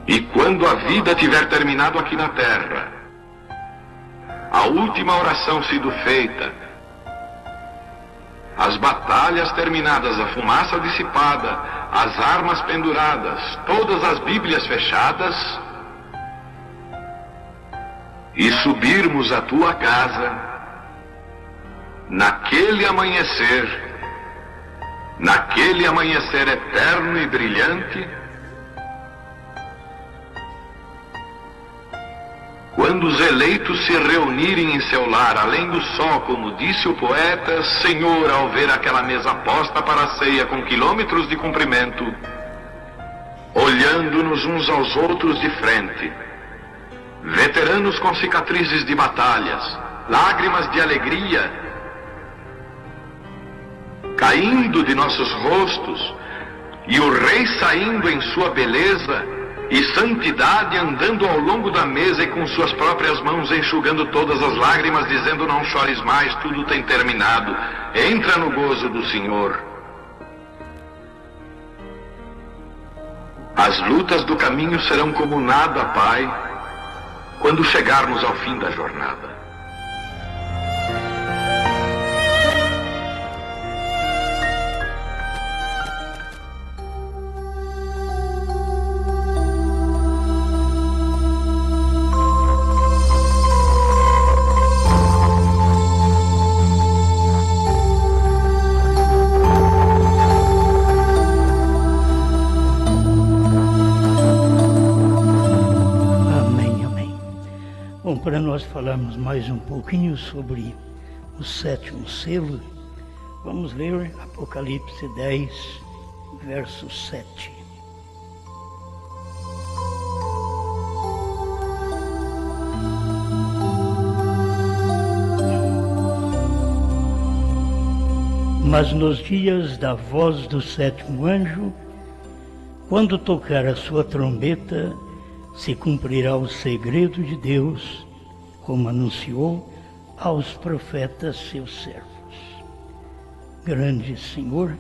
E quando a vida tiver terminado aqui na terra, a última oração sido feita, as batalhas terminadas, a fumaça dissipada, as armas penduradas, todas as Bíblias fechadas, e subirmos à tua casa, naquele amanhecer eterno e brilhante, quando os eleitos se reunirem em seu lar, além do sol, como disse o poeta, Senhor, ao ver aquela mesa posta para a ceia com quilômetros de comprimento, olhando-nos uns aos outros de frente, veteranos com cicatrizes de batalhas, lágrimas de alegria caindo de nossos rostos, e o rei saindo em sua beleza e santidade, andando ao longo da mesa e com suas próprias mãos enxugando todas as lágrimas, dizendo: não chores mais, tudo tem terminado, entra no gozo do Senhor. As lutas do caminho serão como nada, Pai, quando chegarmos ao fim da jornada. Para nós falarmos mais um pouquinho sobre o sétimo selo, vamos ler Apocalipse 10, verso 7. Mas nos dias da voz do sétimo anjo, quando tocar a sua trombeta, se cumprirá o segredo de Deus, como anunciou aos profetas seus servos. Grande Senhor,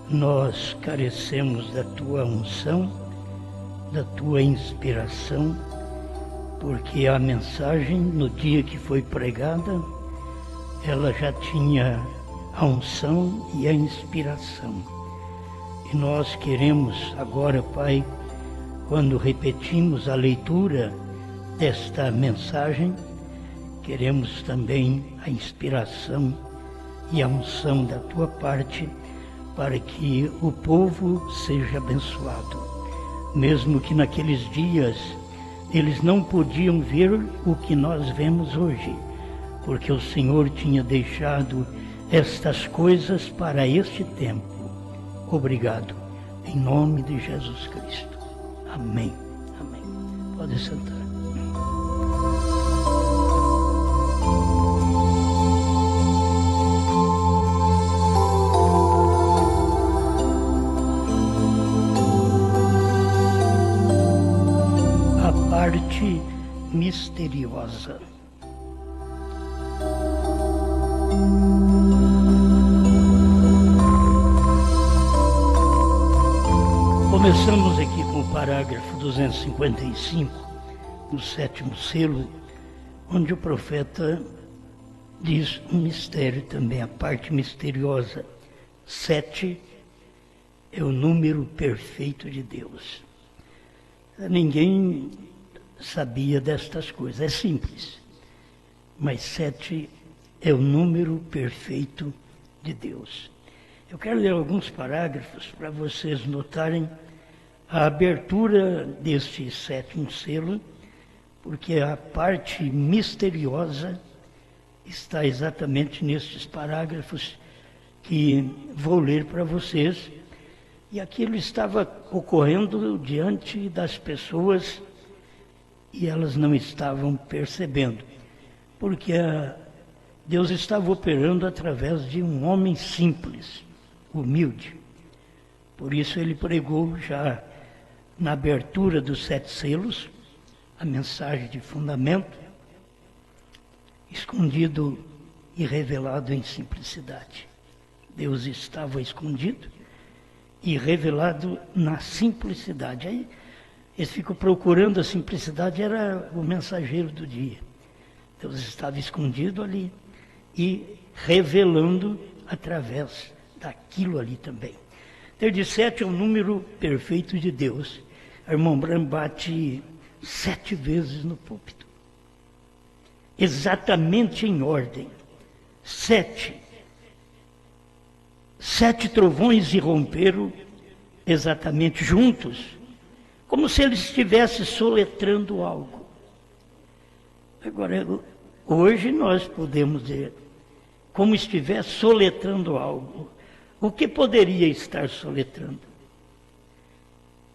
nós carecemos da tua unção, da tua inspiração, porque a mensagem, no dia que foi pregada, ela já tinha a unção e a inspiração. E nós queremos agora, Pai, quando repetimos a leitura desta mensagem, queremos também a inspiração e a unção da tua parte, para que o povo seja abençoado. Mesmo que naqueles dias eles não podiam ver o que nós vemos hoje, porque o Senhor tinha deixado estas coisas para este tempo. Obrigado, em nome de Jesus Cristo. Amém. Amém. Pode sentar. A parte misteriosa. Começamos aqui com o parágrafo 255, no sétimo selo, onde o profeta diz um mistério também, a parte misteriosa. 7 é o número perfeito de Deus. Ninguém sabia destas coisas, é simples, mas 7 é o número perfeito de Deus. Eu quero ler alguns parágrafos para vocês notarem a abertura deste sétimo selo, porque a parte misteriosa está exatamente nestes parágrafos que vou ler para vocês. E aquilo estava ocorrendo diante das pessoas e elas não estavam percebendo, porque Deus estava operando através de um homem simples, humilde. Por isso ele pregou já na abertura dos 7 selos a mensagem de fundamento, escondido e revelado em simplicidade. Deus estava escondido e revelado na simplicidade. Aí Eles ficam procurando a simplicidade, era o mensageiro do dia. Deus estava escondido ali e revelando através daquilo ali também. Ter de 7 é o número perfeito de Deus. A irmã Branham bate 7 vezes no púlpito. Exatamente em ordem. 7. 7 trovões irromperam exatamente juntos, como se ele estivesse soletrando algo. Agora, hoje nós podemos dizer, como estivesse soletrando algo. O que poderia estar soletrando?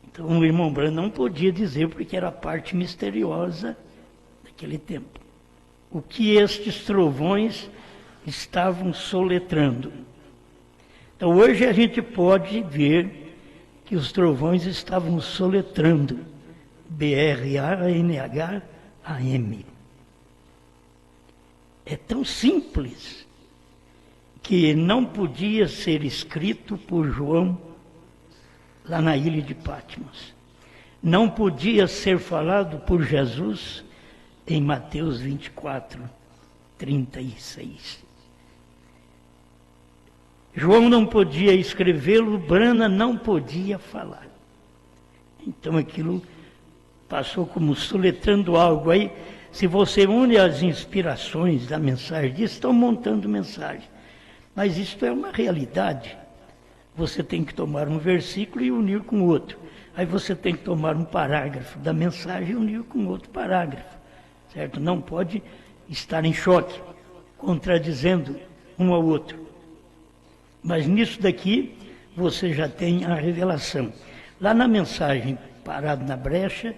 Então o irmão Branham não podia dizer, porque era a parte misteriosa daquele tempo. O que estes trovões estavam soletrando. Então hoje a gente pode ver que os trovões estavam soletrando B-R-A-N-H-A-M. É tão simples que não podia ser escrito por João lá na ilha de Patmos. Não podia ser falado por Jesus em Mateus 24, 36. João não podia escrevê-lo, Branham não podia falar. Então aquilo passou como soletrando algo. Aí, se você une as inspirações da mensagem, estão montando mensagem. Mas isto é uma realidade. Você tem que tomar um versículo e unir com outro. Aí você tem que tomar um parágrafo da mensagem e unir com outro parágrafo. Certo? Não pode estar em choque, contradizendo um ao outro. Mas nisso daqui, você já tem a revelação. Lá na mensagem Parado na Brecha,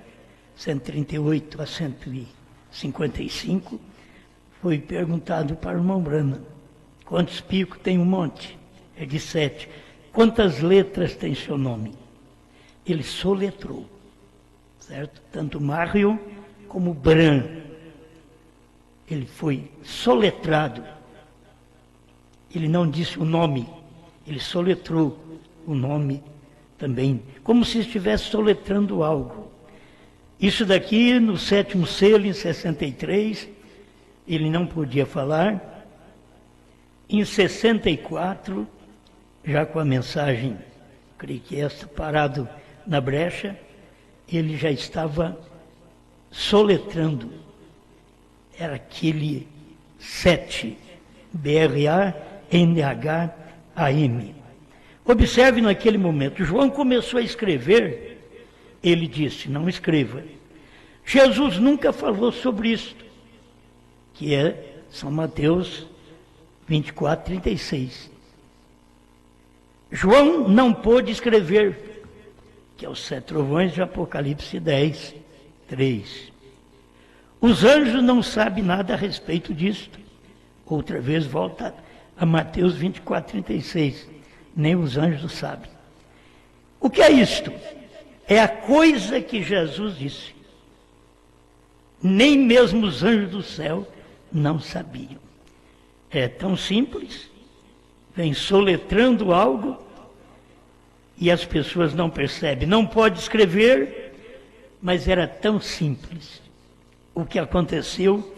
138 a 155, foi perguntado para o irmão Branham: quantos picos tem um monte? É de 7. Quantas letras tem seu nome? Ele soletrou, certo? Tanto Marion como Branham. Ele foi soletrado. Ele não disse o nome, ele soletrou o nome também, como se estivesse soletrando algo. Isso daqui, no 7º selo, em 63, ele não podia falar. Em 64, já com a mensagem, creio que esta, Parado na Brecha, ele já estava soletrando. Era aquele 7, B-R-A-N-H-A-M. Observe naquele momento, João começou a escrever, ele disse: não escreva. Jesus nunca falou sobre isto, que é São Mateus 24, 36. João não pôde escrever, que é os 7 trovões de Apocalipse 10, 3. Os anjos não sabem nada a respeito disto. Outra vez volta a Mateus 24, 36. Nem os anjos sabem. O que é isto? É a coisa que Jesus disse. Nem mesmo os anjos do céu não sabiam. É tão simples, vem soletrando algo e as pessoas não percebem. Não pode escrever, mas era tão simples. O que aconteceu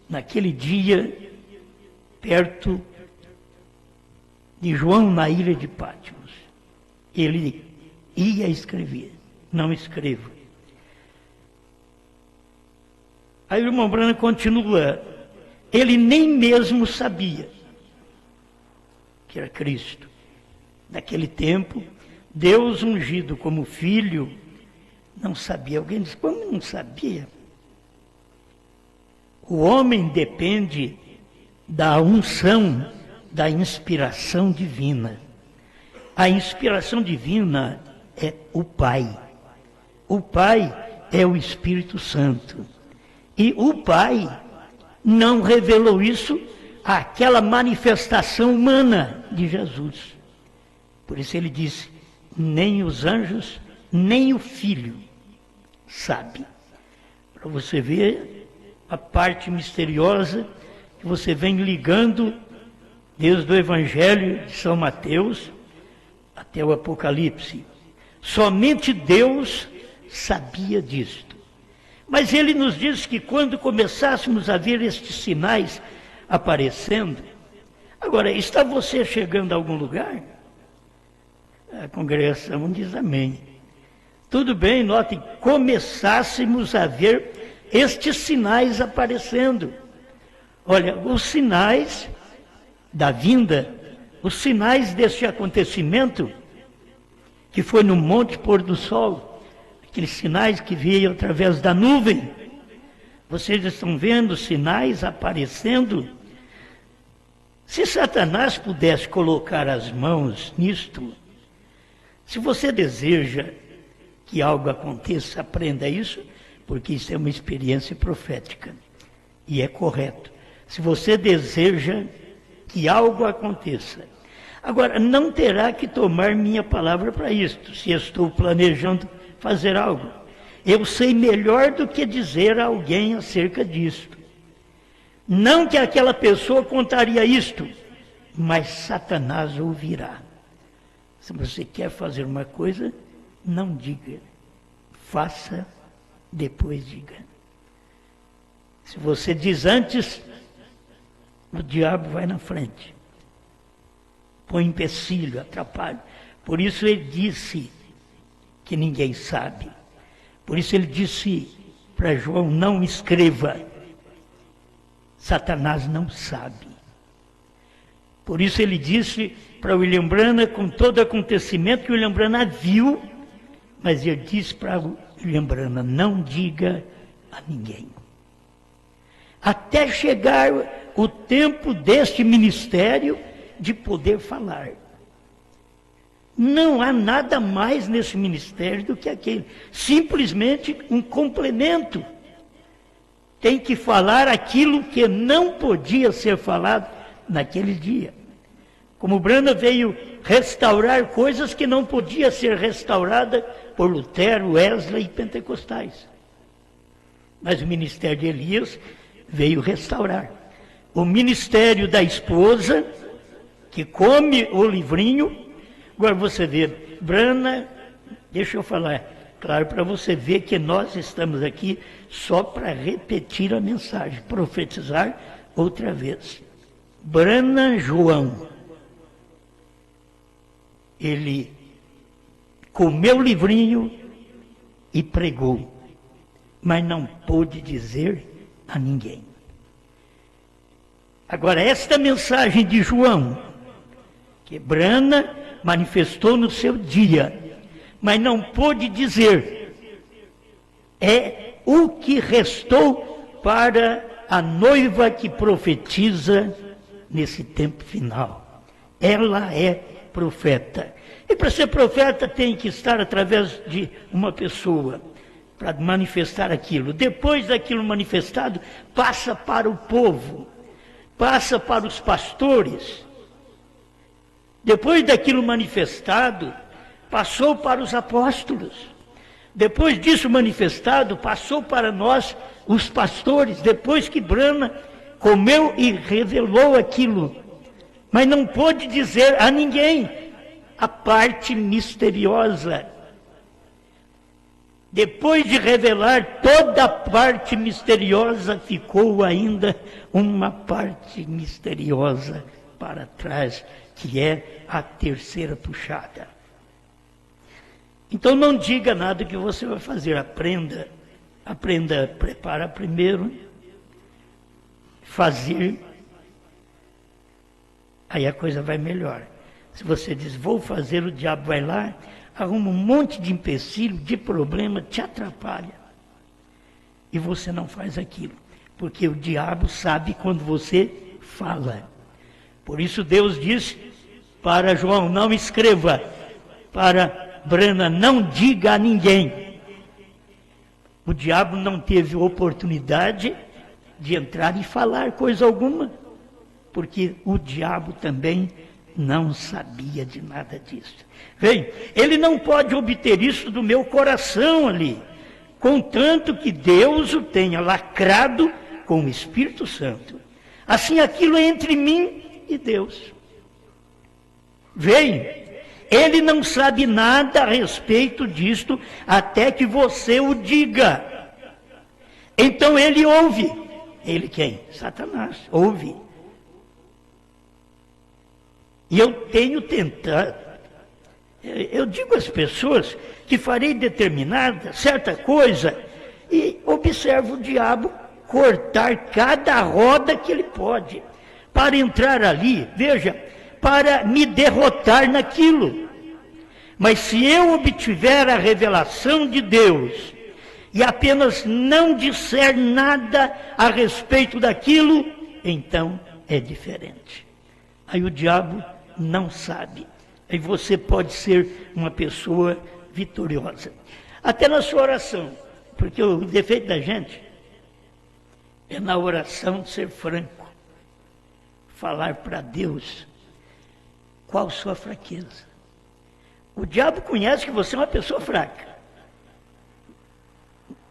naquele dia, perto de João, na ilha de Patmos. Ele ia escrever, não escreva. Aí o irmão Branham continua: ele nem mesmo sabia que era Cristo. Naquele tempo, Deus ungido como filho, não sabia. Alguém diz: como não sabia? O homem depende da unção, da inspiração divina. A inspiração divina é o Pai. O Pai é o Espírito Santo. E o Pai não revelou isso àquela manifestação humana de Jesus. Por isso ele disse: nem os anjos, nem o Filho sabe. Para você ver a parte misteriosa que você vem ligando desde o Evangelho de São Mateus até o Apocalipse. Somente Deus sabia disto. Mas ele nos diz que quando começássemos a ver estes sinais aparecendo... Agora, está você chegando a algum lugar? A congregação diz amém. Tudo bem, notem, começássemos a ver estes sinais aparecendo. Olha, os sinais da vinda, os sinais deste acontecimento, que foi no Monte Pôr do Sol, aqueles sinais que veio através da nuvem. Vocês estão vendo sinais aparecendo? Se Satanás pudesse colocar as mãos nisto, se você deseja que algo aconteça, aprenda isso, porque isso é uma experiência profética. E é correto. Se você deseja que algo aconteça. Agora, não terá que tomar minha palavra para isto, se estou planejando fazer algo. Eu sei melhor do que dizer a alguém acerca disto. Não que aquela pessoa contaria isto, mas Satanás ouvirá. Se você quer fazer uma coisa, não diga. Faça, depois diga. Se você diz antes, o diabo vai na frente. Põe empecilho, atrapalha. Por isso ele disse que ninguém sabe. Por isso ele disse para João, não escreva. Satanás não sabe. Por isso ele disse para William Branham, com todo acontecimento que William Branham viu, mas ele disse para William Branham, não diga a ninguém. Até chegar o tempo deste ministério de poder falar. Não há nada mais nesse ministério do que aquele. Simplesmente um complemento. Tem que falar aquilo que não podia ser falado naquele dia. Como Branham veio restaurar coisas que não podia ser restaurada por Lutero, Wesley e pentecostais. Mas o ministério de Elias veio restaurar. O ministério da esposa, que come o livrinho. Agora você vê, Branham, deixa eu falar, claro, para você ver que nós estamos aqui só para repetir a mensagem, profetizar outra vez. Branham João, ele comeu o livrinho e pregou, mas não pôde dizer a ninguém. Agora, esta mensagem de João, que Branham manifestou no seu dia, mas não pôde dizer, é o que restou para a noiva que profetiza nesse tempo final. Ela é profeta. E para ser profeta tem que estar através de uma pessoa, para manifestar aquilo. Depois daquilo manifestado, passa para o povo, passa para os pastores. Depois daquilo manifestado, passou para os apóstolos. Depois disso manifestado, passou para nós, os pastores, depois que Branham comeu e revelou aquilo. Mas não pôde dizer a ninguém a parte misteriosa. Depois de revelar toda a parte misteriosa, ficou ainda uma parte misteriosa para trás, que é a terceira puxada. Então não diga nada que você vai fazer, aprenda, prepara primeiro, fazer, aí a coisa vai melhor. Se você diz, vou fazer, o diabo vai lá, arruma um monte de empecilho, de problema, te atrapalha. E você não faz aquilo, porque o diabo sabe quando você fala. Por isso Deus disse para João, não escreva, para Branham, não diga a ninguém. O diabo não teve oportunidade de entrar e falar coisa alguma, porque o diabo também não sabia de nada disso. Bem, ele não pode obter isso do meu coração ali, contanto que Deus o tenha lacrado com o Espírito Santo. Assim aquilo é entre mim e Deus. Veio. Ele não sabe nada a respeito disto até que você o diga. Então ele ouve. Ele quem? Satanás. Ouve. E eu tenho tentado. Eu digo às pessoas que farei determinada certa coisa e observo o diabo cortar cada roda que ele pode para entrar ali, veja, para me derrotar naquilo. Mas se eu obtiver a revelação de Deus e apenas não disser nada a respeito daquilo, então é diferente. Aí o diabo não sabe. Aí você pode ser uma pessoa vitoriosa. Até na sua oração, porque o defeito da gente é na oração ser franco. Falar para Deus qual sua fraqueza. O diabo conhece que você é uma pessoa fraca.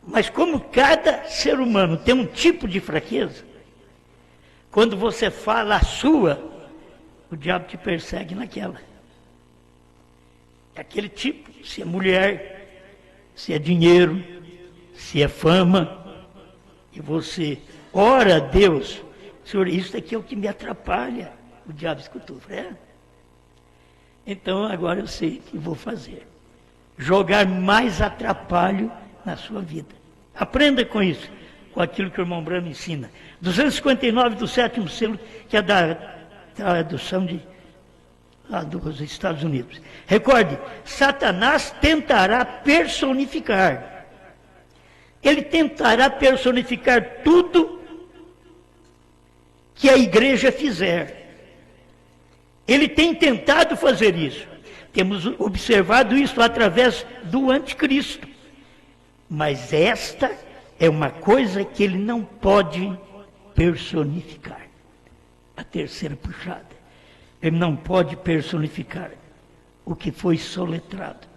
Mas como cada ser humano tem um tipo de fraqueza, quando você fala a sua, o diabo te persegue naquela. É aquele tipo, se é mulher, se é dinheiro, se é fama, e você ora a Deus, Senhor, isso aqui é o que me atrapalha. O diabo escutou, então agora eu sei o que vou fazer. Jogar mais atrapalho na sua vida. Aprenda com isso, com aquilo que o irmão Brano ensina. 259 do 7º selo, que é da tradução lá dos Estados Unidos. Recorde, Satanás tentará personificar. Ele tentará personificar tudo que a igreja fizer. Ele tem tentado fazer isso. Temos observado isso através do anticristo. Mas esta é uma coisa que ele não pode personificar. A terceira puxada. Ele não pode personificar o que foi soletrado.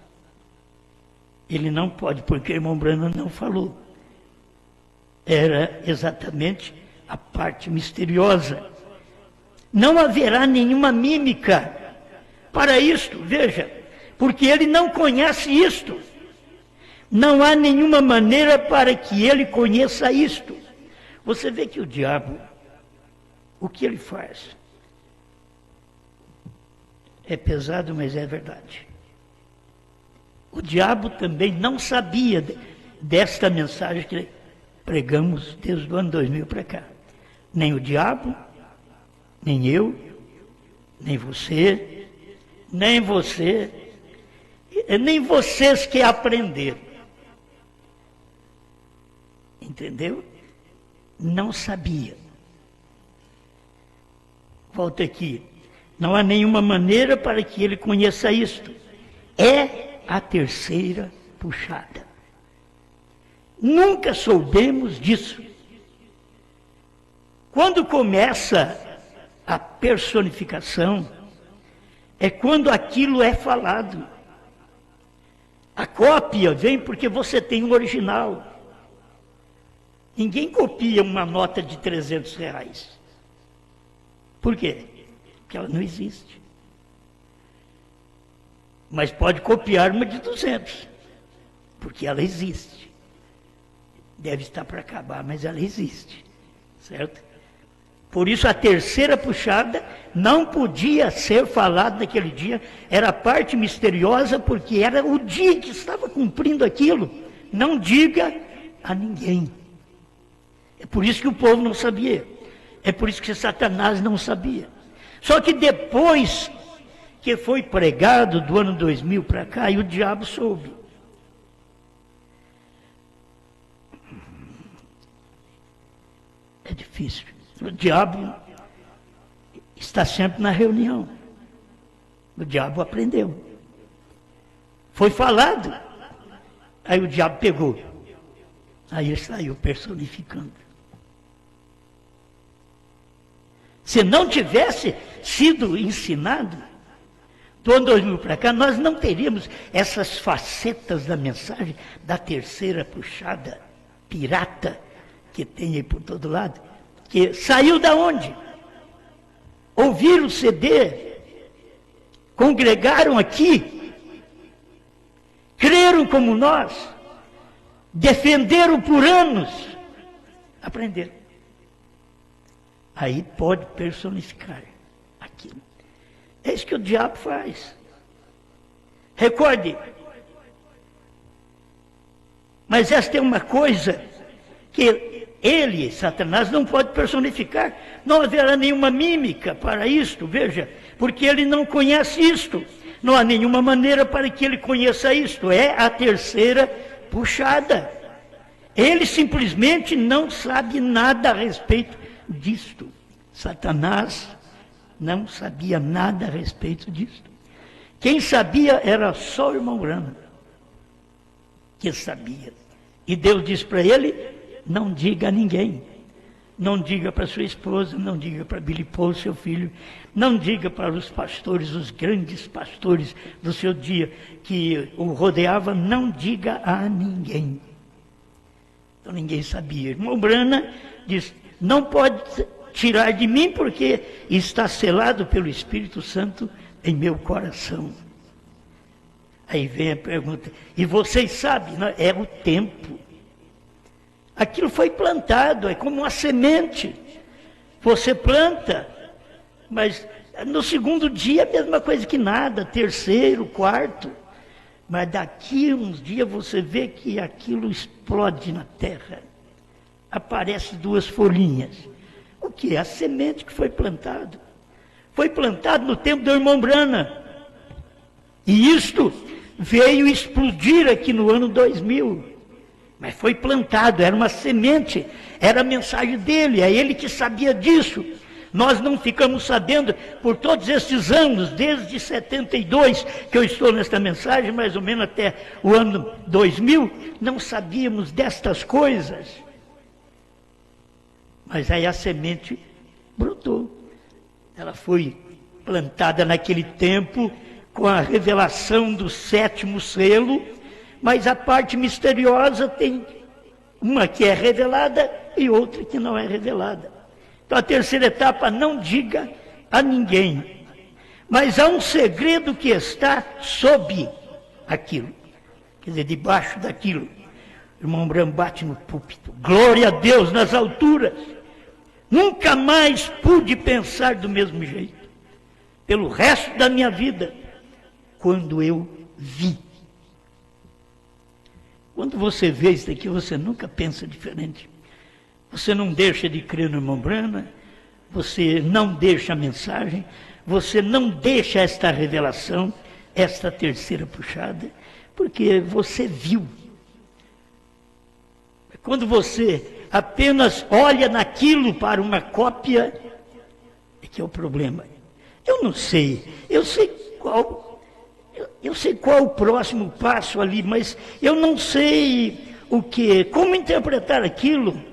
Ele não pode, porque o irmão Branham não falou. Era exatamente a parte misteriosa. Não haverá nenhuma mímica para isto, veja, porque ele não conhece isto. Não há nenhuma maneira para que ele conheça isto. Você vê que o diabo, o que ele faz? É pesado, mas é verdade. O diabo também não sabia desta mensagem que pregamos desde o ano 2000 para cá. Nem o diabo, nem eu, nem você, nem vocês que aprenderam. Entendeu? Não sabia. Volta aqui. Não há nenhuma maneira para que ele conheça isto. É a terceira puxada. Nunca soubemos disso. Quando começa a personificação, é quando aquilo é falado. A cópia vem porque você tem um original. Ninguém copia uma nota de R$300. Por quê? Porque ela não existe. Mas pode copiar uma de 200, porque ela existe. Deve estar para acabar, mas ela existe, certo? Por isso a terceira puxada não podia ser falada naquele dia, era a parte misteriosa, porque era o dia que estava cumprindo aquilo. Não diga a ninguém. É por isso que o povo não sabia. É por isso que Satanás não sabia. Só que depois que foi pregado do ano 2000 para cá, e o diabo soube. É difícil. O diabo está sempre na reunião. O diabo aprendeu. Foi falado. Aí o diabo pegou. Aí ele saiu personificando. Se não tivesse sido ensinado, do ano 2000 para cá, nós não teríamos essas facetas da mensagem da terceira puxada pirata que tem aí por todo lado. Que saiu da onde? Ouvir o CD congregaram aqui, creram como nós, defenderam por anos, aprenderam. Aí pode personificar aquilo. É isso que o diabo faz. Recorde. Mas esta é uma coisa que ele, Satanás, não pode personificar. Não haverá nenhuma mímica para isto, veja, porque ele não conhece isto. Não há nenhuma maneira para que ele conheça isto. É a terceira puxada. Ele simplesmente não sabe nada a respeito disto. Satanás não sabia nada a respeito disto. Quem sabia era só o irmão Branham, que sabia. E Deus disse para ele, não diga a ninguém. Não diga para sua esposa, não diga para Billy Paul, seu filho, não diga para os pastores, os grandes pastores do seu dia, que o rodeava, não diga a ninguém. Então ninguém sabia. Irmão Branham disse, não pode tirar de mim, porque está selado pelo Espírito Santo em meu coração. Aí vem a pergunta, e vocês sabem, não? É o tempo. Aquilo foi plantado, é como uma semente. Você planta, mas no segundo dia a mesma coisa que nada, terceiro, quarto. Mas daqui a uns dias você vê que aquilo explode na terra. Aparecem duas folhinhas. O que é? A semente que foi plantado. Foi plantado no tempo do irmão Branham. E isto veio explodir aqui no ano 2000. Mas foi plantado, era uma semente, era a mensagem dele, é ele que sabia disso. Nós não ficamos sabendo por todos esses anos, desde 72, que eu estou nesta mensagem, mais ou menos até o ano 2000, não sabíamos destas coisas. Mas aí a semente brotou. Ela foi plantada naquele tempo com a revelação do 7º selo, mas a parte misteriosa tem uma que é revelada e outra que não é revelada. Então a terceira etapa, não diga a ninguém. Mas há um segredo que está sob aquilo. Quer dizer, debaixo daquilo. O irmão Branham bate no púlpito. Glória a Deus nas alturas. Nunca mais pude pensar do mesmo jeito. Pelo resto da minha vida. Quando eu vi. Quando você vê isso daqui, você nunca pensa diferente. Você não deixa de crer no irmão Branham, você não deixa a mensagem, você não deixa esta revelação, esta terceira puxada, porque você viu. Quando você apenas olha naquilo para uma cópia, é que é o problema. Eu não sei, eu sei qual o próximo passo ali, mas eu não sei como interpretar aquilo.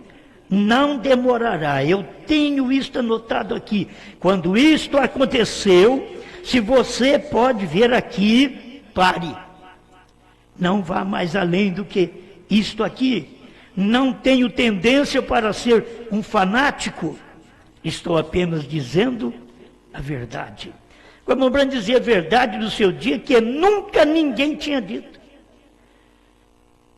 Não demorará, eu tenho isto anotado aqui. Quando isto aconteceu, se você pode ver aqui, pare. Não vá mais além do que isto aqui. Não tenho tendência para ser um fanático. Estou apenas dizendo a verdade. O irmão Branham dizia a verdade do seu dia que nunca ninguém tinha dito.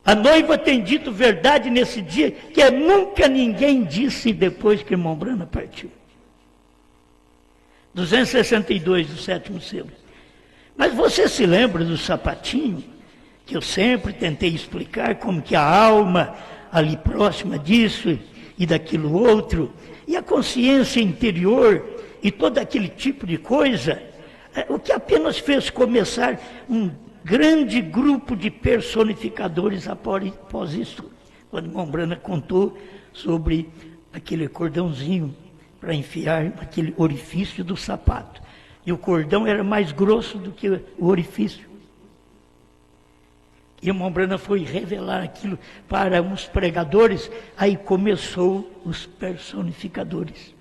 A noiva tem dito verdade nesse dia que nunca ninguém disse depois que o irmão Branham partiu. 262 do 7º selo. Mas você se lembra do sapatinho? Que eu sempre tentei explicar como que a alma ali próxima disso e daquilo outro, e a consciência interior e todo aquele tipo de coisa, o que apenas fez começar um grande grupo de personificadores após isso. Quando o irmão Branham contou sobre aquele cordãozinho para enfiar naquele orifício do sapato. E o cordão era mais grosso do que o orifício. E o irmão Branham foi revelar aquilo para uns pregadores, aí começou os personificadores.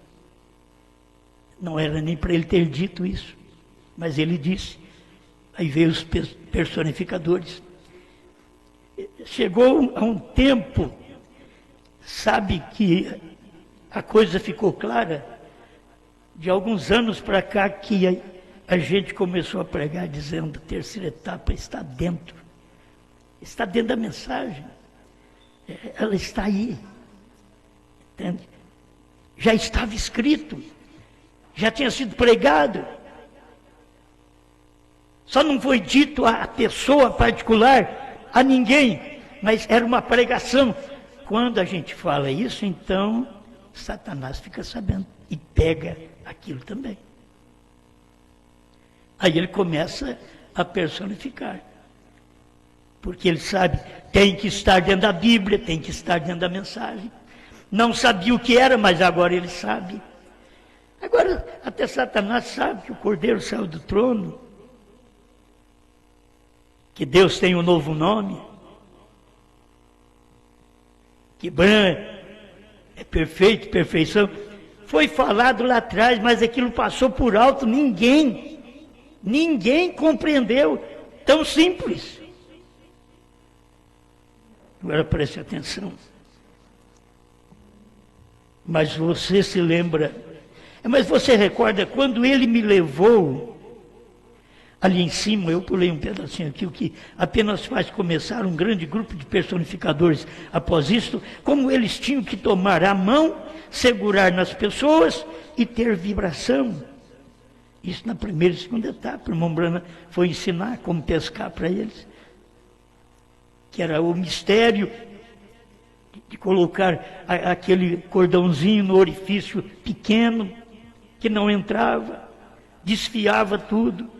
Não era nem para ele ter dito isso, mas ele disse. Aí veio os personificadores. Chegou a um tempo, sabe que a coisa ficou clara, de alguns anos para cá, que a gente começou a pregar dizendo: a terceira etapa está dentro da mensagem, ela está aí, entende? Já estava escrito, já tinha sido pregado, só não foi dito à pessoa particular, a ninguém, mas era uma pregação. Quando a gente fala isso, então Satanás fica sabendo e pega aquilo também. Aí ele começa a personificar, porque ele sabe, tem que estar dentro da Bíblia, tem que estar dentro da mensagem. Não sabia o que era, mas agora ele sabe. Agora até Satanás sabe que o Cordeiro saiu do trono, que Deus tem um novo nome, que branco é perfeito, perfeição. Foi falado lá atrás, mas aquilo passou por alto, ninguém compreendeu, tão simples. Agora preste atenção. Mas você se lembra, mas você recorda quando ele me levou ali em cima, eu pulei um pedacinho aqui, o que apenas faz começar um grande grupo de personificadores. Após isto, como eles tinham que tomar a mão, segurar nas pessoas e ter vibração. Isso na primeira e segunda etapa. O irmão Branham foi ensinar como pescar para eles, que era o mistério de colocar aquele cordãozinho no orifício pequeno, que não entrava, desfiava tudo.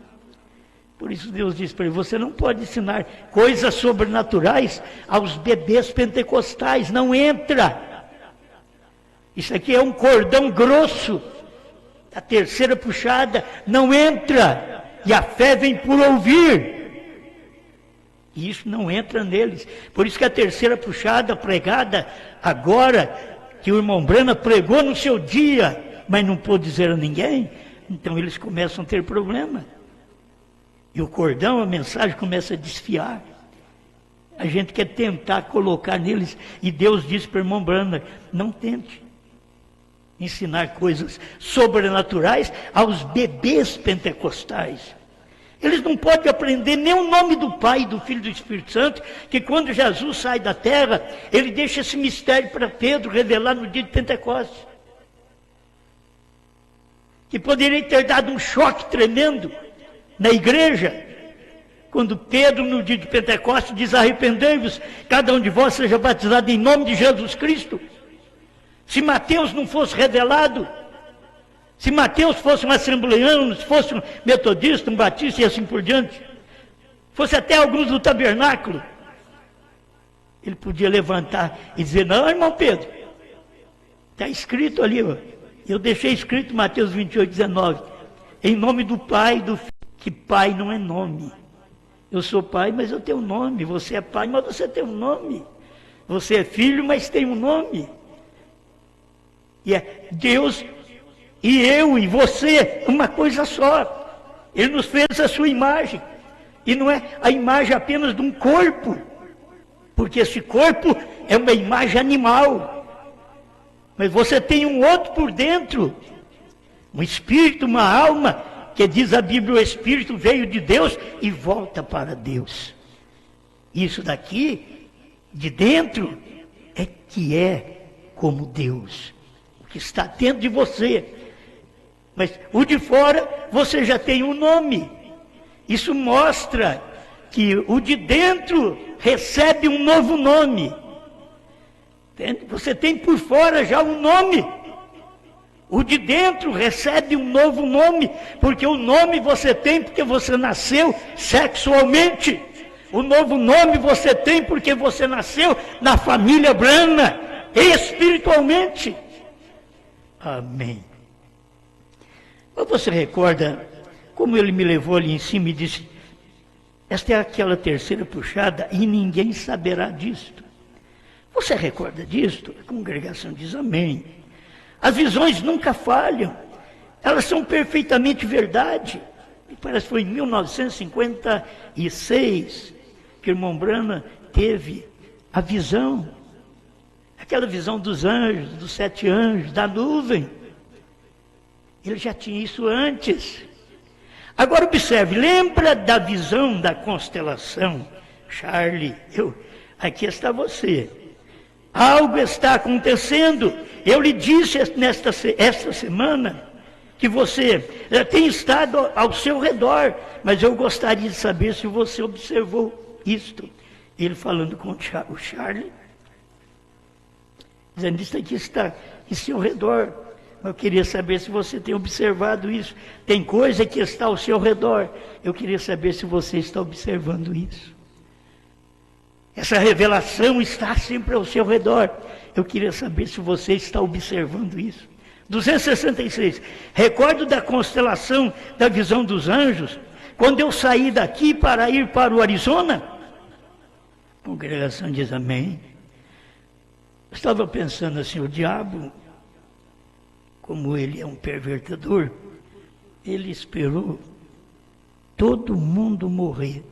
Por isso Deus disse para ele: você não pode ensinar coisas sobrenaturais aos bebês pentecostais, não entra. Isso aqui é um cordão grosso, a terceira puxada, não entra. E a fé vem por ouvir. E isso não entra neles. Por isso que a terceira puxada pregada agora, que o irmão Branham pregou no seu dia, mas não pôde dizer a ninguém, então eles começam a ter problema. E o cordão, a mensagem começa a desfiar. A gente quer tentar colocar neles, e Deus disse para o irmão Branham: não tente ensinar coisas sobrenaturais aos bebês pentecostais. Eles não podem aprender nem o nome do Pai, do Filho e do Espírito Santo, que quando Jesus sai da terra, ele deixa esse mistério para Pedro revelar no dia de Pentecostes, que poderia ter dado um choque tremendo na igreja, quando Pedro, no dia de Pentecostes, diz: arrependei-vos, cada um de vós seja batizado em nome de Jesus Cristo. Se Mateus não fosse revelado, se Mateus fosse um assembleano, se fosse um metodista, um batista e assim por diante, fosse até alguns do tabernáculo, ele podia levantar e dizer: não, irmão Pedro, está escrito ali, ó, eu deixei escrito Mateus 28, 19, em nome do Pai, do Filho. Que pai não é nome. Eu sou pai, mas eu tenho um nome. Você é pai, mas você tem um nome. Você é filho, mas tem um nome. E é Deus e eu e você, uma coisa só. Ele nos fez a sua imagem. E não é a imagem apenas de um corpo, porque esse corpo é uma imagem animal. Mas você tem um outro por dentro, um espírito, uma alma, que diz a Bíblia: o Espírito veio de Deus e volta para Deus. Isso daqui, de dentro, é que é como Deus, o que está dentro de você. Mas o de fora, você já tem um nome. Isso mostra que o de dentro recebe um novo nome. Entende? Você tem por fora já um nome. O de dentro recebe um novo nome, porque o nome você tem porque você nasceu sexualmente. O novo nome você tem porque você nasceu na família Branham, espiritualmente. Amém. Mas você recorda como ele me levou ali em cima e disse: esta é aquela terceira puxada e ninguém saberá disto. Você recorda disto? A congregação diz amém. As visões nunca falham, elas são perfeitamente verdade. Parece que foi em 1956 que o irmão Branham teve a visão, aquela visão dos anjos, dos 7 anjos, da nuvem. Ele já tinha isso antes. Agora observe, lembra da visão da constelação? Charlie, aqui está você. Algo está acontecendo. Eu lhe disse esta semana que você tem estado ao seu redor, mas eu gostaria de saber se você observou isto. Ele falando com o Charlie, dizendo, isso aqui está em seu redor. Eu queria saber se você tem observado isso. Tem coisa que está ao seu redor. Eu queria saber se você está observando isso. Essa revelação está sempre ao seu redor. Eu queria saber se você está observando isso. 266. Recordo da constelação da visão dos anjos, quando eu saí daqui para ir para o Arizona. A congregação diz amém. Eu estava pensando assim, o diabo, como ele é um pervertedor, ele esperou todo mundo morrer,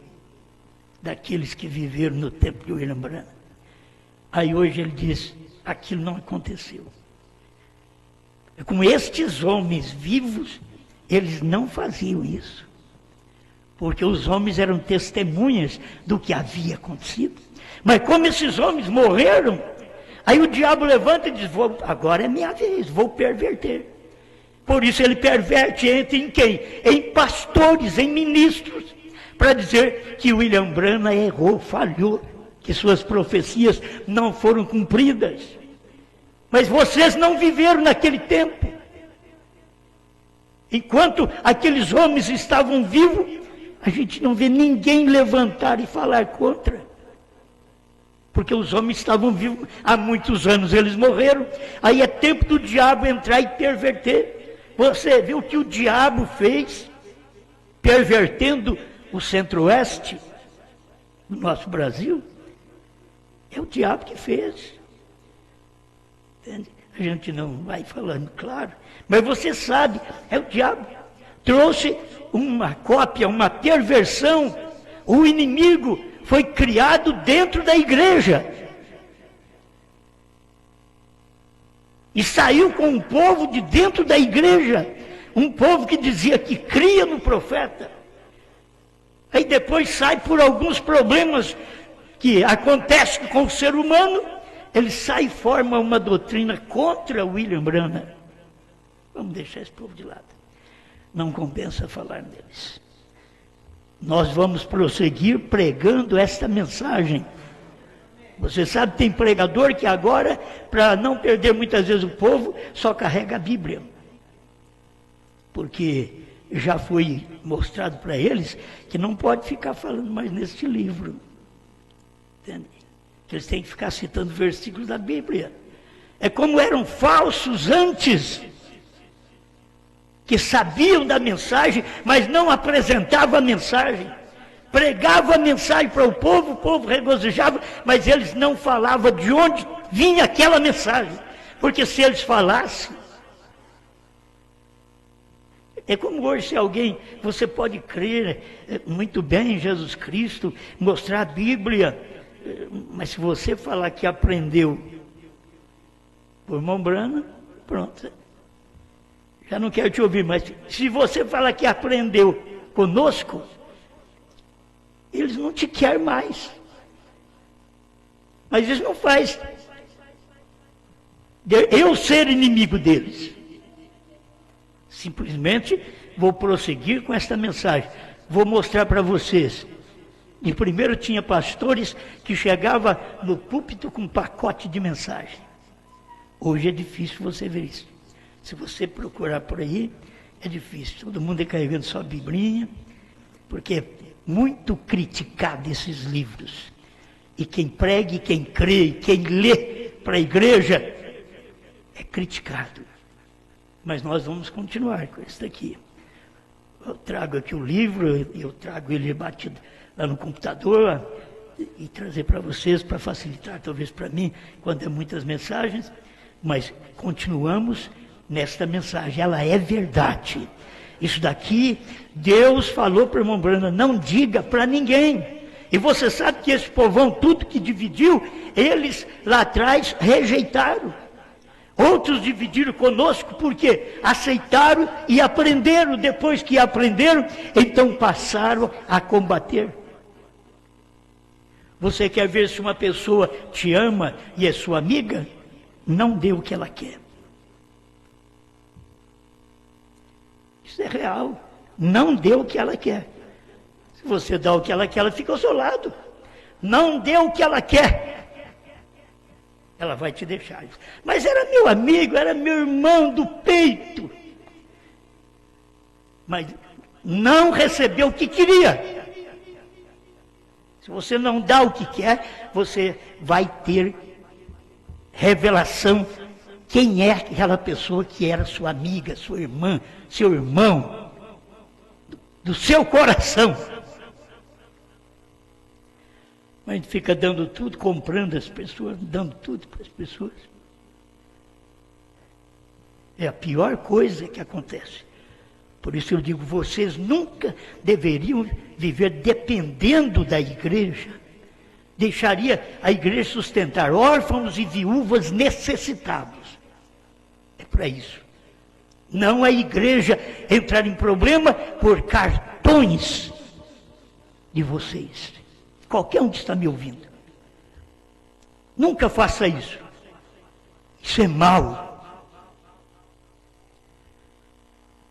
daqueles que viveram no tempo de William Branham. Aí hoje ele diz, aquilo não aconteceu. Com estes homens vivos, eles não faziam isso. Porque os homens eram testemunhas do que havia acontecido. Mas como esses homens morreram, aí o diabo levanta e diz, agora é minha vez, vou perverter. Por isso ele perverte, entra em quem? Em pastores, em ministros, para dizer que William Branham errou, falhou, que suas profecias não foram cumpridas. Mas vocês não viveram naquele tempo. Enquanto aqueles homens estavam vivos, a gente não vê ninguém levantar e falar contra. Porque os homens estavam vivos há muitos anos, eles morreram. Aí é tempo do diabo entrar e perverter. Você viu o que o diabo fez, pervertendo o centro-oeste do nosso Brasil? É o diabo que fez. Entende? A gente não vai falando, claro. Mas você sabe, é o diabo. Trouxe uma cópia, uma perversão. O inimigo foi criado dentro da igreja. E saiu com um povo de dentro da igreja. Um povo que dizia que cria no profeta. Aí depois sai por alguns problemas que acontecem com o ser humano. Ele sai e forma uma doutrina contra William Branham. Vamos deixar esse povo de lado. Não compensa falar deles. Nós vamos prosseguir pregando esta mensagem. Você sabe, tem pregador que agora, para não perder muitas vezes o povo, só carrega a Bíblia. Porque já foi mostrado para eles que não pode ficar falando mais neste livro. Entende? Que eles têm que ficar citando versículos da Bíblia. É como eram falsos antes, que sabiam da mensagem, mas não apresentavam a mensagem. Pregavam a mensagem para o povo regozijava, mas eles não falavam de onde vinha aquela mensagem. Porque se eles falassem, é como hoje, se alguém, você pode crer muito bem em Jesus Cristo, mostrar a Bíblia, mas se você falar que aprendeu por irmão Branham, pronto. Já não quero te ouvir, mas se você falar que aprendeu conosco, eles não te querem mais. Mas isso não faz eu ser inimigo deles. Simplesmente vou prosseguir com esta mensagem. Vou mostrar para vocês. E primeiro tinha pastores que chegavam no púlpito com um pacote de mensagem. Hoje é difícil você ver isso. Se você procurar por aí, é difícil. Todo mundo é carregando sua biblinha, porque é muito criticado esses livros. E quem prega, e quem crê, e quem lê para a igreja, é criticado. Mas nós vamos continuar com isso daqui. Eu trago aqui o livro, eu trago ele batido lá no computador, e trazer para vocês, para facilitar, talvez para mim, quando é muitas mensagens, mas continuamos nesta mensagem, ela é verdade. Isso daqui, Deus falou para o irmão Branham, não diga para ninguém. E você sabe que esse povão, tudo que dividiu, eles lá atrás rejeitaram. Outros dividiram conosco porque aceitaram e aprenderam. Depois que aprenderam, então passaram a combater. Você quer ver se uma pessoa te ama e é sua amiga? Não dê o que ela quer. Isso é real. Não dê o que ela quer. Se você dá o que ela quer, ela fica ao seu lado. Não dê o que ela quer. Ela vai te deixar. Mas era meu amigo, era meu irmão do peito. Mas não recebeu o que queria. Se você não dá o que quer, você vai ter revelação quem é aquela pessoa que era sua amiga, sua irmã, seu irmão, do seu coração. Mas a gente fica dando tudo, comprando as pessoas, dando tudo para as pessoas. É a pior coisa que acontece. Por isso eu digo, vocês nunca deveriam viver dependendo da igreja. Deixaria a igreja sustentar órfãos e viúvas necessitados. É para isso. Não a igreja entrar em problema por cartões de vocês. Qualquer um que está me ouvindo. Nunca faça isso. Isso é mau.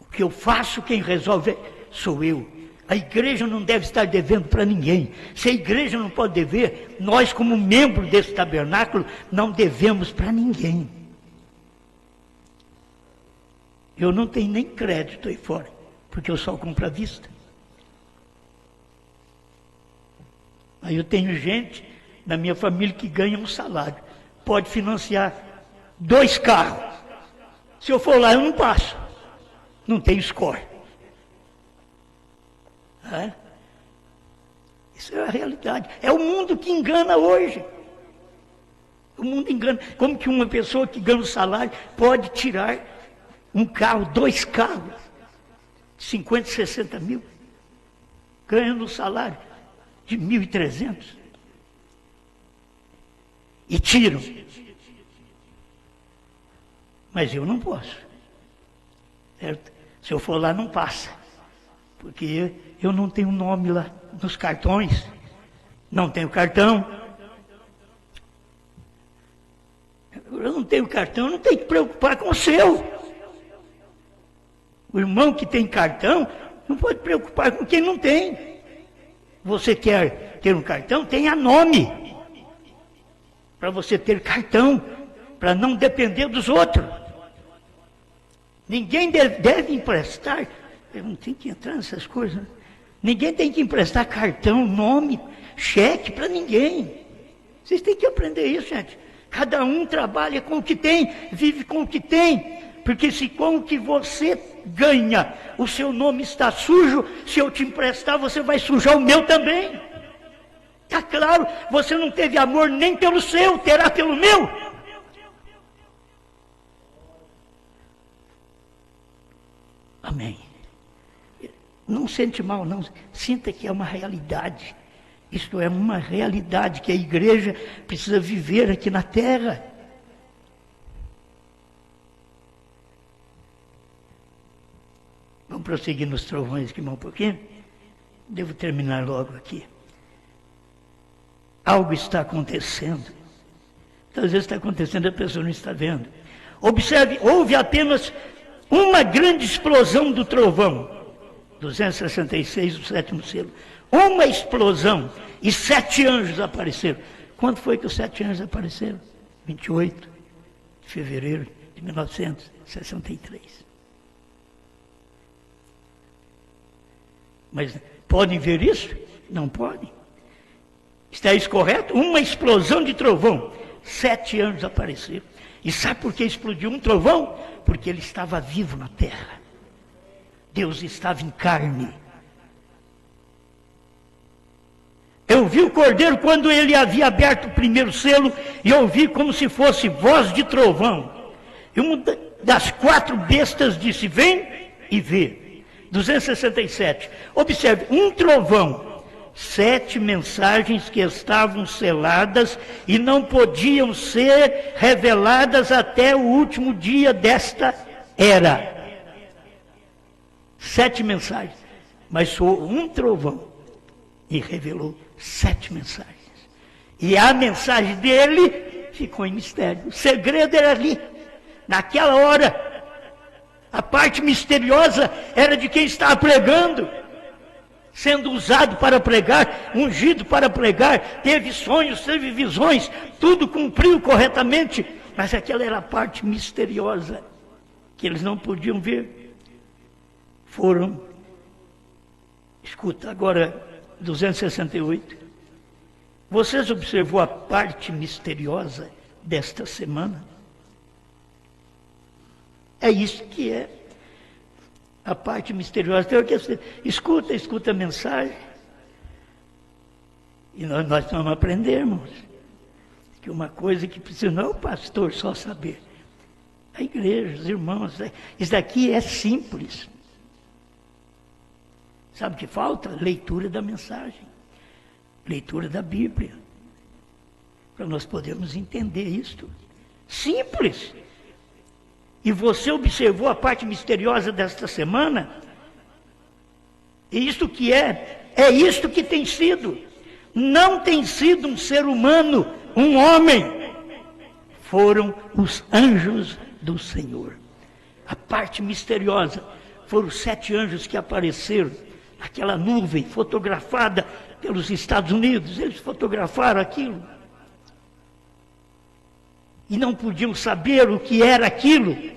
O que eu faço, quem resolve sou eu. A igreja não deve estar devendo para ninguém. Se a igreja não pode dever, nós como membros desse tabernáculo não devemos para ninguém. Eu não tenho nem crédito aí fora, porque eu só compro à vista. Aí eu tenho gente na minha família que ganha um salário. Pode financiar 2 carros. Se eu for lá, eu não passo. Não tenho score. É? Isso é a realidade. É o mundo que engana hoje. O mundo engana. Como que uma pessoa que ganha um salário pode tirar um carro, 2 carros, 50, 60 mil, ganhando um salário de 1.300. E tiram. Mas eu não posso. Certo? Se eu for lá, não passa. Porque eu não tenho nome lá nos cartões. Não tenho cartão. Eu não tenho cartão, não tem que preocupar com o seu. O irmão que tem cartão não pode preocupar com quem não tem. Você quer ter um cartão? Tenha nome. Para você ter cartão. Para não depender dos outros. Ninguém deve emprestar. Eu não tenho que entrar nessas coisas. Né? Ninguém tem que emprestar cartão, nome, cheque para ninguém. Vocês têm que aprender isso, gente. Cada um trabalha com o que tem, vive com o que tem. Porque se com o que você ganha, o seu nome está sujo, se eu te emprestar, você vai sujar o meu também. Está claro, você não teve amor nem pelo seu, terá pelo meu. Amém. Não sente mal, não. Sinta que é uma realidade. Isto é uma realidade que a igreja precisa viver aqui na terra. Vamos prosseguir nos trovões aqui mais um pouquinho? Devo terminar logo aqui. Algo está acontecendo. Às vezes está acontecendo e a pessoa não está vendo. Observe, houve apenas uma grande explosão do trovão. 266, o 7º selo. Uma explosão e 7 anjos apareceram. Quando foi que os 7 anjos apareceram? 28 de fevereiro de 1963. Mas podem ver isso? Não podem. Está isso correto? Uma explosão de trovão. 7 anjos apareceram. E sabe por que explodiu um trovão? Porque ele estava vivo na terra. Deus estava em carne. Eu vi o cordeiro quando ele havia aberto o primeiro selo e ouvi como se fosse voz de trovão. E uma das 4 bestas disse, vem e vê. 267. Observe, um trovão 7 mensagens que estavam seladas e não podiam ser reveladas até o último dia desta era. 7 mensagens. Mas soou um trovão e revelou 7 mensagens. E a mensagem dele ficou em mistério. O segredo era ali. Naquela hora, a parte misteriosa era de quem estava pregando, sendo usado para pregar, ungido para pregar, teve sonhos, teve visões, tudo cumpriu corretamente, mas aquela era a parte misteriosa, que eles não podiam ver. Escuta, agora, 268. Vocês observou a parte misteriosa desta semana? É isso que é a parte misteriosa. Escuta a mensagem. E nós vamos aprendermos que uma coisa que precisa não é o pastor só saber. A igreja, os irmãos, isso daqui é simples. Sabe o que falta? Leitura da mensagem. Leitura da Bíblia. Para nós podermos entender isto. Simples. E você observou a parte misteriosa desta semana? E isto que é isto que tem sido. Não tem sido um ser humano, um homem. Foram os anjos do Senhor. A parte misteriosa foram os 7 anjos que apareceram. Aquela nuvem fotografada pelos Estados Unidos. Eles fotografaram aquilo. E não podiam saber o que era aquilo.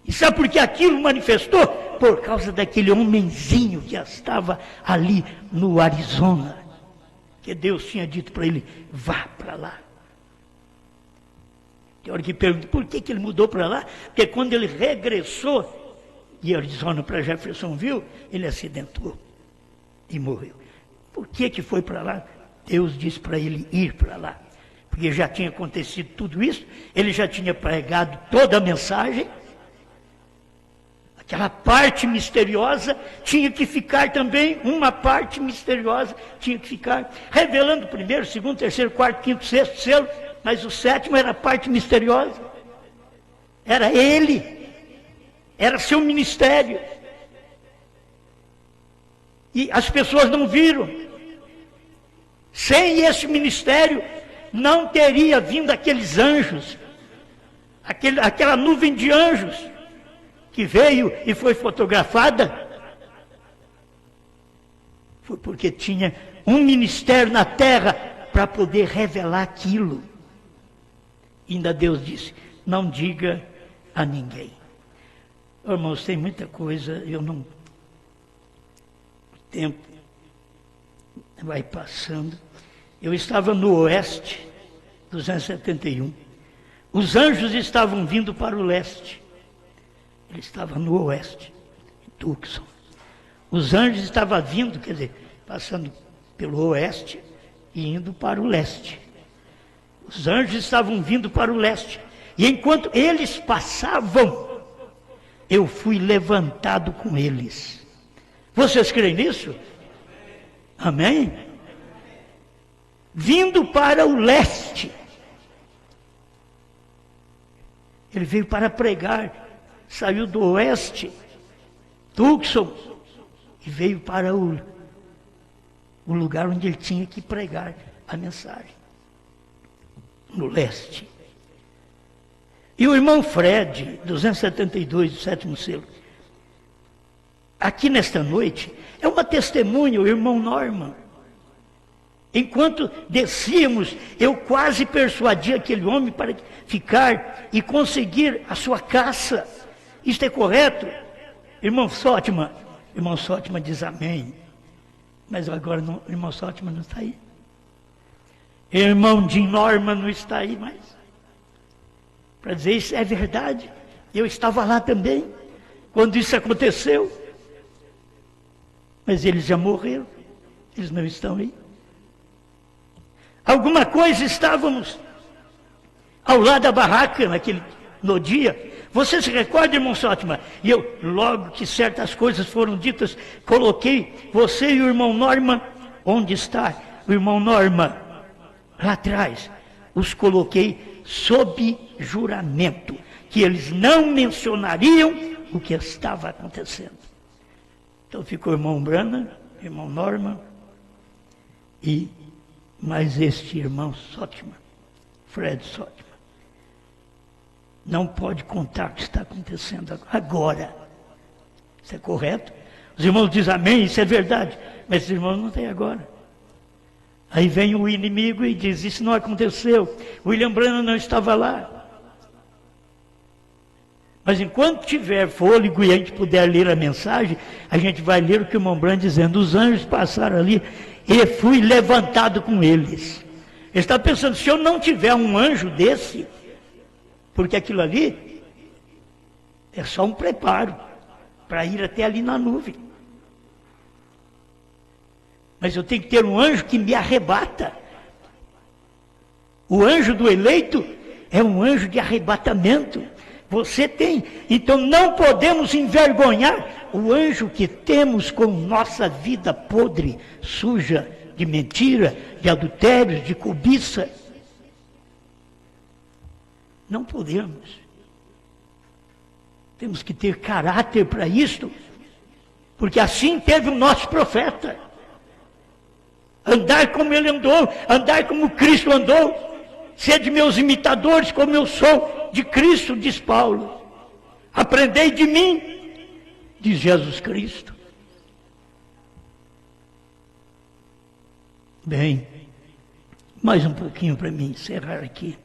E sabe por que aquilo manifestou? Por causa daquele homenzinho que estava ali no Arizona. Que Deus tinha dito para ele, vá para lá. Tem hora que pergunta, por que ele mudou para lá? Porque quando ele regressou de Arizona para Jeffersonville, ele acidentou e morreu. Por que foi para lá? Deus disse para ele ir para lá. Porque já tinha acontecido tudo isso, ele já tinha pregado toda a mensagem. Aquela parte misteriosa tinha que ficar também, uma parte misteriosa tinha que ficar, revelando o 1º, 2º, 3º, 4º, 5º, 6º selo, mas o 7º era a parte misteriosa. Era ele. Era seu ministério. E as pessoas não viram. Sem esse ministério, não teria vindo aqueles anjos, aquela nuvem de anjos, que veio e foi fotografada. Foi porque tinha um ministério na terra para poder revelar aquilo. E ainda Deus disse, não diga a ninguém. Irmãos, tem muita coisa, o tempo vai passando. Eu estava no oeste, 271. Os anjos estavam vindo para o leste. Ele estava no oeste, em Tucson. Os anjos estavam vindo, quer dizer, passando pelo oeste e indo para o leste. Os anjos estavam vindo para o leste. E enquanto eles passavam, eu fui levantado com eles. Vocês creem nisso? Amém? Vindo para o leste. Ele veio para pregar. Saiu do oeste, Tucson, e veio para o lugar onde ele tinha que pregar a mensagem. No leste. E o irmão Fred, 272, do 7º selo, aqui nesta noite, é uma testemunha, o irmão Norman. Enquanto descíamos, eu quase persuadi aquele homem para ficar e conseguir a sua caça. Isto é correto? Irmão Sótima diz amém. Mas agora o irmão Sótima não está aí. Irmão Jim Norman não está aí mais. Para dizer isso é verdade. Eu estava lá também, quando isso aconteceu. Mas eles já morreram. Eles não estão aí. Alguma coisa estávamos ao lado da barraca no dia. Você se recorda, irmão Sótima? E eu, logo que certas coisas foram ditas, coloquei você e o irmão Norma. Onde está o irmão Norma? Lá atrás. Os coloquei sob juramento, que eles não mencionariam o que estava acontecendo. Então ficou o irmão Brana, irmão Norma e mais este irmão Sótima, Fred Sótima. Não pode contar o que está acontecendo agora. Isso é correto? Os irmãos dizem amém, isso é verdade. Mas os irmãos não têm agora. Aí vem o inimigo e diz, isso não aconteceu. William Branham não estava lá. Mas enquanto tiver fôlego e a gente puder ler a mensagem, a gente vai ler o que o irmão Branham dizendo, os anjos passaram ali e fui levantado com eles. Ele está pensando, se eu não tiver um anjo desse, porque aquilo ali é só um preparo para ir até ali na nuvem. Mas eu tenho que ter um anjo que me arrebata. O anjo do eleito é um anjo de arrebatamento. Você tem. Então não podemos envergonhar o anjo que temos com nossa vida podre, suja, de mentira, de adultério, de cobiça. Não podemos. Temos que ter caráter para isto, porque assim teve o nosso profeta. Andar como ele andou, andar como Cristo andou, ser de meus imitadores como eu sou de Cristo, diz Paulo. Aprendei de mim, diz Jesus Cristo. Bem, mais um pouquinho para mim encerrar aqui.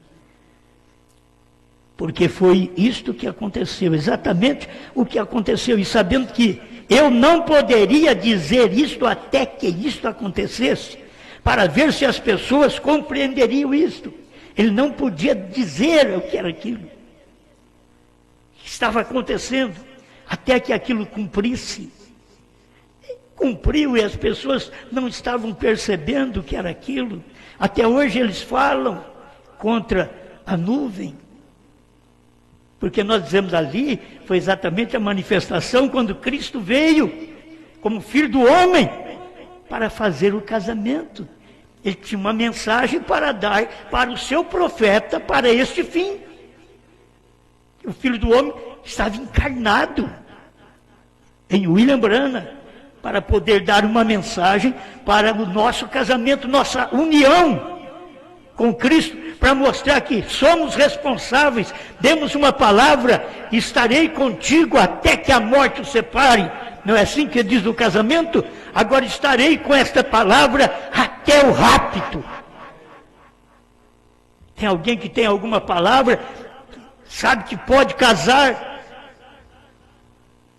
Porque foi isto que aconteceu, exatamente o que aconteceu. E sabendo que eu não poderia dizer isto até que isto acontecesse, para ver se as pessoas compreenderiam isto. Ele não podia dizer o que era aquilo que estava acontecendo, até que aquilo cumprisse. Cumpriu e as pessoas não estavam percebendo o que era aquilo. Até hoje eles falam contra a nuvem. Porque nós dizemos ali, foi exatamente a manifestação quando Cristo veio, como Filho do Homem, para fazer o casamento. Ele tinha uma mensagem para dar para o seu profeta, para este fim. O Filho do Homem estava encarnado em William Branham, para poder dar uma mensagem para o nosso casamento, nossa união com Cristo, para mostrar que somos responsáveis, demos uma palavra, estarei contigo até que a morte o separe. Não é assim que diz o casamento? Agora estarei com esta palavra até o rapto. Tem alguém que tem alguma palavra, sabe que pode casar,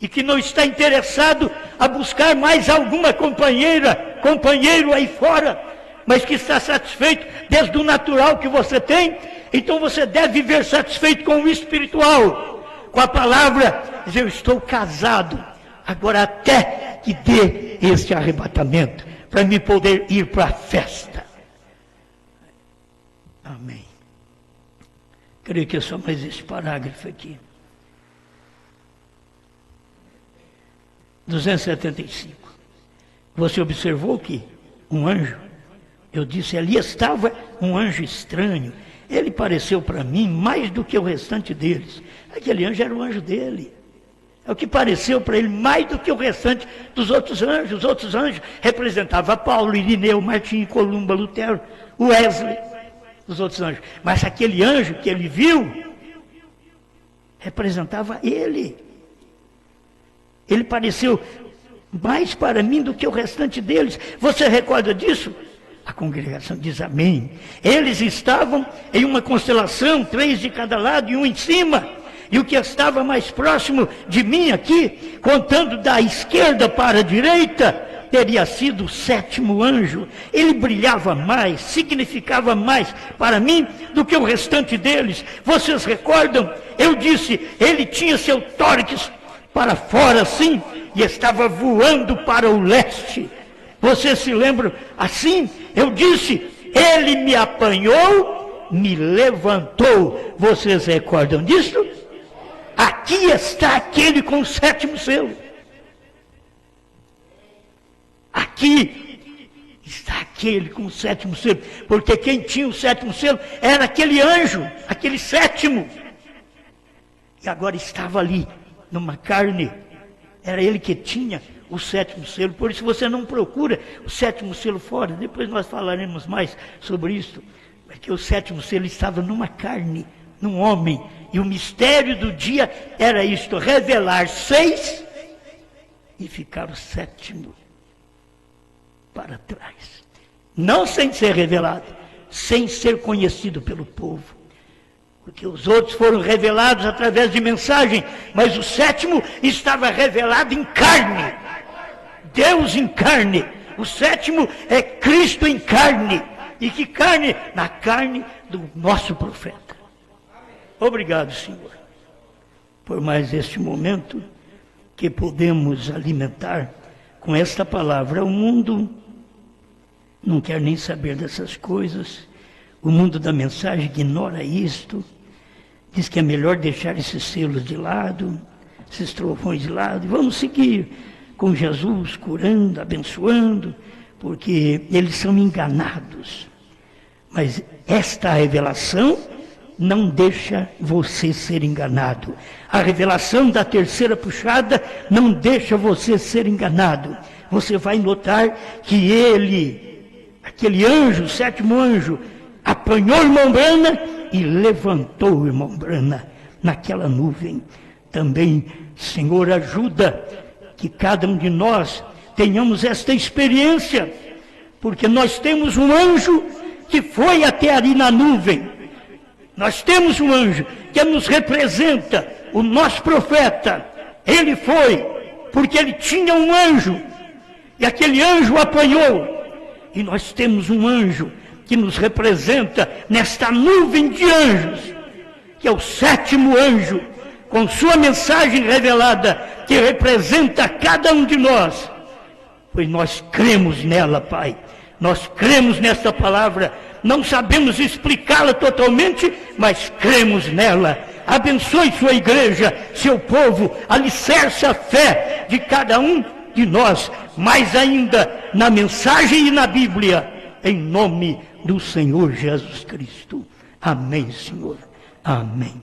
e que não está interessado a buscar mais alguma companheiro aí fora, mas que está satisfeito desde o natural que você tem, então você deve viver satisfeito com o espiritual, com a palavra, dizer, eu estou casado, agora até que dê este arrebatamento, para me poder ir para a festa. Amém. Creio que é só mais esse parágrafo aqui. 275. Você observou que um anjo, eu disse, ali estava um anjo estranho. Ele pareceu para mim mais do que o restante deles. Aquele anjo era o anjo dele. É o que pareceu para ele mais do que o restante dos outros anjos. Os outros anjos representavam Paulo, Irineu, Martim, Columba, Lutero, Wesley, os outros anjos. Mas aquele anjo que ele viu, representava ele. Ele pareceu mais para mim do que o restante deles. Você recorda disso? A congregação diz amém. Eles estavam em uma constelação, 3 de cada lado e um em cima. E o que estava mais próximo de mim aqui, contando da esquerda para a direita, teria sido o 7º anjo. Ele brilhava mais, significava mais para mim do que o restante deles. Vocês recordam? Eu disse, ele tinha seu tórax para fora assim, e estava voando para o leste. Vocês se lembram? Assim, eu disse, ele me apanhou, me levantou. Vocês recordam disso? Ah, aqui está aquele com o 7º selo. Aqui está aquele com o 7º selo, porque quem tinha o 7º selo era aquele anjo, aquele 7º. E agora estava ali, numa carne, era ele que tinha o 7º selo. Por isso você não procura o 7º selo fora, depois nós falaremos mais sobre isso, porque o 7º selo estava numa carne, num homem, e o mistério do dia era isto, revelar 6 e ficar o 7º para trás, não sem ser revelado, sem ser conhecido pelo povo, porque os outros foram revelados através de mensagem, mas o 7º estava revelado em carne, Deus em carne. O 7º é Cristo em carne. E que carne? Na carne do nosso profeta. Obrigado, Senhor, por mais este momento que podemos alimentar com esta palavra. O mundo não quer nem saber dessas coisas. O mundo da mensagem ignora isto. Diz que é melhor deixar esses selos de lado, esses trovões de lado. Vamos seguir com Jesus, curando, abençoando, porque eles são enganados. Mas esta revelação não deixa você ser enganado. A revelação da terceira puxada não deixa você ser enganado. Você vai notar que ele, aquele anjo, o 7º anjo, apanhou o irmão Brana e levantou o irmão Brana naquela nuvem. Também, Senhor, ajuda que cada um de nós tenhamos esta experiência, porque nós temos um anjo que foi até ali na nuvem. Nós temos um anjo que nos representa, o nosso profeta. Ele foi, porque ele tinha um anjo, e aquele anjo o apanhou. E nós temos um anjo que nos representa nesta nuvem de anjos, que é o 7º anjo, com sua mensagem revelada, que representa cada um de nós. Pois nós cremos nela, Pai. Nós cremos nesta palavra. Não sabemos explicá-la totalmente, mas cremos nela. Abençoe sua igreja, seu povo, alicerce a fé de cada um de nós, mais ainda na mensagem e na Bíblia, em nome do Senhor Jesus Cristo. Amém, Senhor. Amém.